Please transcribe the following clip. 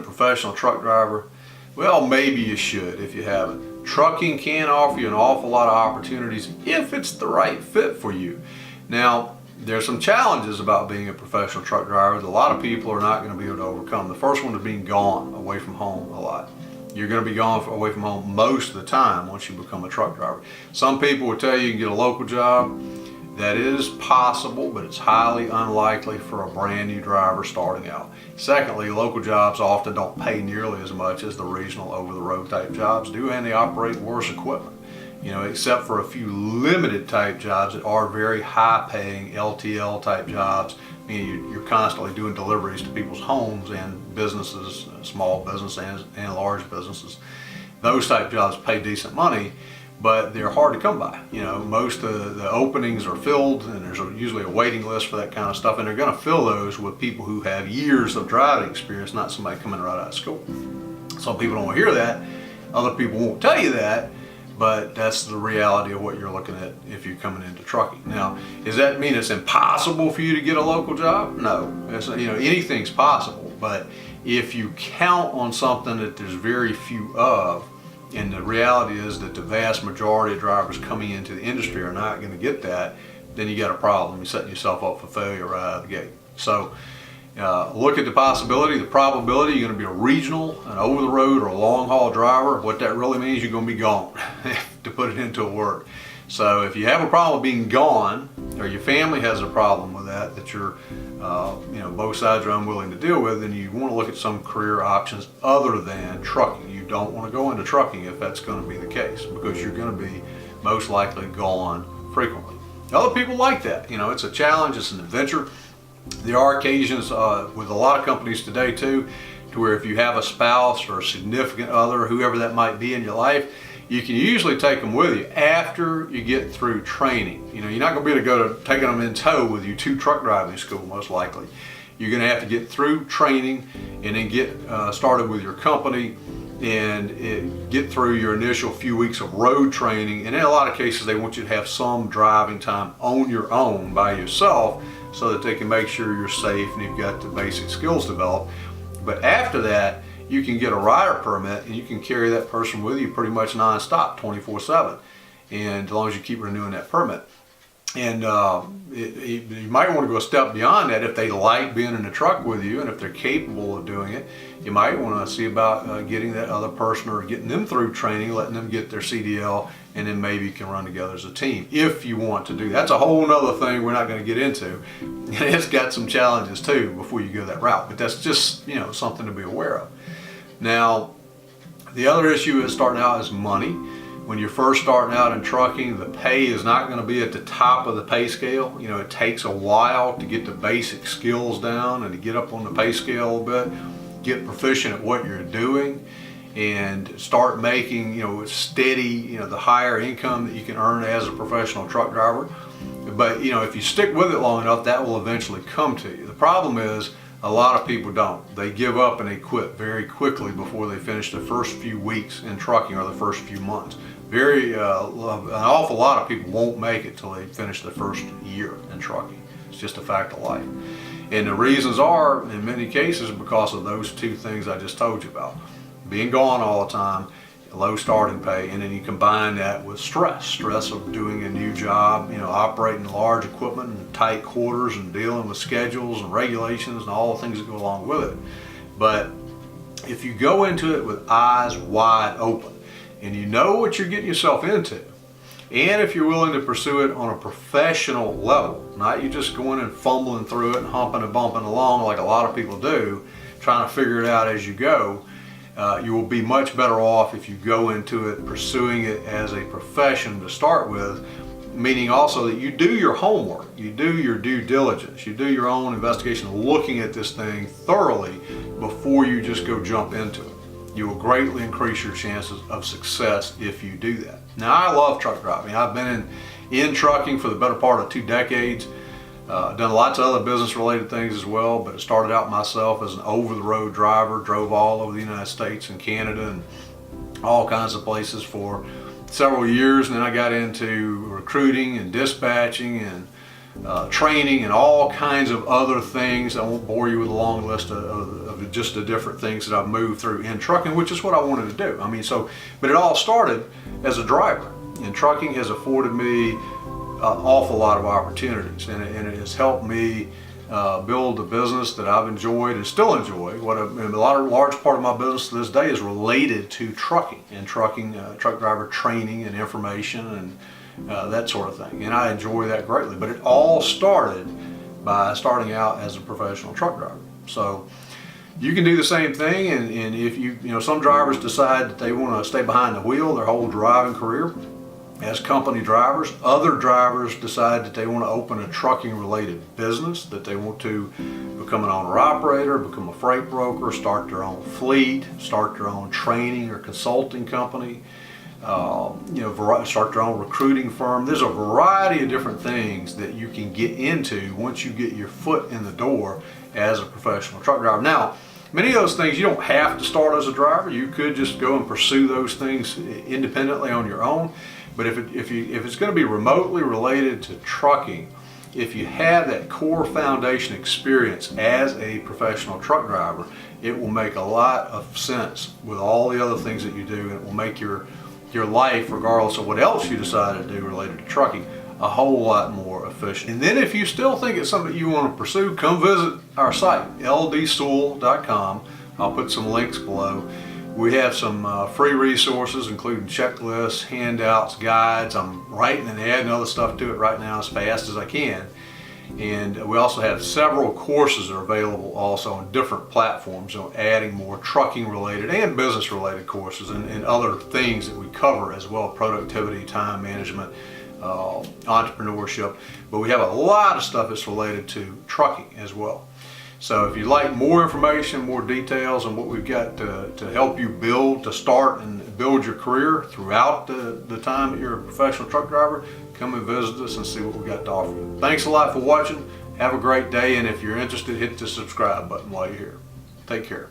professional truck driver? Well, maybe you should if you haven't. Trucking can offer you an awful lot of opportunities if it's the right fit for you. Now, there's some challenges about being a professional truck driver that a lot of people are not going to be able to overcome. The first one is being gone away from home a lot. You're going to be gone away from home most of the time once you become a truck driver. Some people will tell you can get a local job. That is possible, but it's highly unlikely for a brand new driver starting out. Secondly, local jobs often don't pay nearly as much as the regional over-the-road type jobs do, and they operate worse equipment. You know, except for a few limited type jobs that are very high paying LTL type jobs. I mean, you're constantly doing deliveries to people's homes and businesses, small businesses and large businesses. Those type jobs pay decent money, but they're hard to come by. You know, most of the openings are filled, and there's usually a waiting list for that kind of stuff, and they're going to fill those with people who have years of driving experience, not somebody coming right out of school. Some people don't hear that. Other people won't tell you that. But that's the reality of what you're looking at if you're coming into trucking. Now, does that mean it's impossible for you to get a local job? No, you know, anything's possible. But if you count on something that there's very few of, and the reality is that the vast majority of drivers coming into the industry are not going to get that, then you got a problem. You're setting yourself up for failure right out of the gate. So look at the possibility, the probability. You're going to be a regional, an over-the-road, or a long-haul driver. What that really means, you're going to be gone, to put it into a word. So if you have a problem with being gone, or your family has a problem with that, that you're, you know, both sides are unwilling to deal with, then you want to look at some career options other than trucking. You don't want to go into trucking if that's going to be the case, because you're going to be most likely gone frequently. Other people like that. You know, it's a challenge, it's an adventure. There are occasions with a lot of companies today too, to where if you have a spouse or a significant other, whoever that might be in your life, you can usually take them with you after you get through training. You know, you're not going to be able to go to taking them in tow with you to truck driving school, most likely. You're going to have to get through training and then get started with your company and get through your initial few weeks of road training. And in a lot of cases, they want you to have some driving time on your own by yourself, so that they can make sure you're safe and you've got the basic skills developed. But after that, you can get a rider permit and you can carry that person with you pretty much non-stop, 24/7, and as long as you keep renewing that permit. And you might want to go a step beyond that if they like being in the truck with you, and if they're capable of doing it. You might want to see about getting that other person or getting them through training, letting them get their CDL, and then maybe you can run together as a team if you want to do that. That's a whole nother thing we're not going to get into. And it's got some challenges too before you go that route, but that's just, you know, something to be aware of. Now, the other issue is starting out is money. When you're first starting out in trucking, the pay is not going to be at the top of the pay scale. You know, it takes a while to get the basic skills down and to get up on the pay scale a little bit, get proficient at what you're doing, and start making, you know, steady, you know, the higher income that you can earn as a professional truck driver. But, you know, if you stick with it long enough, that will eventually come to you. The problem is a lot of people don't. They give up and they quit very quickly before they finish the first few weeks in trucking or the first few months. An awful lot of people won't make it till they finish the first year in trucking. It's just a fact of life. And the reasons are, in many cases, because of those two things I just told you about. Being gone all the time, low starting pay, and then you combine that with stress of doing a new job, you know, operating large equipment in tight quarters and dealing with schedules and regulations and all the things that go along with it. But if you go into it with eyes wide open and you know what you're getting yourself into, and if you're willing to pursue it on a professional level, not you just going and fumbling through it and humping and bumping along like a lot of people do, trying to figure it out as you go, you will be much better off if you go into it pursuing it as a profession to start with, meaning also that you do your homework, you do your due diligence, you do your own investigation, looking at this thing thoroughly before you just go jump into it. You will greatly increase your chances of success if you do that. Now, I love truck driving. I've been in trucking for the better part of 2 decades. Done lots of other business related things as well, but it started out myself as an over-the-road driver, drove all over the United States and Canada and all kinds of places for several years, and then I got into recruiting and dispatching and training and all kinds of other things. I won't bore you with a long list of just the different things that I've moved through in trucking, which is what I wanted to do. I mean, but it all started as a driver, and trucking has afforded me an awful lot of opportunities, and it has helped me build a business that I've enjoyed and still enjoy. Large part of my business to this day is related to trucking and truck driver training and information and that sort of thing, and I enjoy that greatly. But it all started by starting out as a professional truck driver. So you can do the same thing, and if some drivers decide that they want to stay behind the wheel their whole driving career as company drivers. Other drivers decide that they want to open a trucking related business, that they want to become an owner operator, become a freight broker, start their own fleet, start their own training or consulting company, start their own recruiting firm. There's a variety of different things that you can get into once you get your foot in the door as a professional truck driver. Now, many of those things you don't have to start as a driver. You could just go and pursue those things independently on your own. But if it's going to be remotely related to trucking, if you have that core foundation experience as a professional truck driver, it will make a lot of sense with all the other things that you do, and it will make your life, regardless of what else you decide to do related to trucking, a whole lot more efficient. And then if you still think it's something you want to pursue, come visit our site, ldsewell.com. I'll put some links below. We have some free resources, including checklists, handouts, guides. I'm writing and adding other stuff to it right now as fast as I can. And we also have several courses that are available also on different platforms, adding more trucking related and business related courses and other things that we cover as well: productivity, time management, entrepreneurship. But we have a lot of stuff that's related to trucking as well. So if you'd like more information, more details on what we've got to help you start and build your career throughout the time that you're a professional truck driver, come and visit us and see what we've got to offer you. Thanks a lot for watching. Have a great day, and if you're interested, hit the subscribe button while you're here. Take care.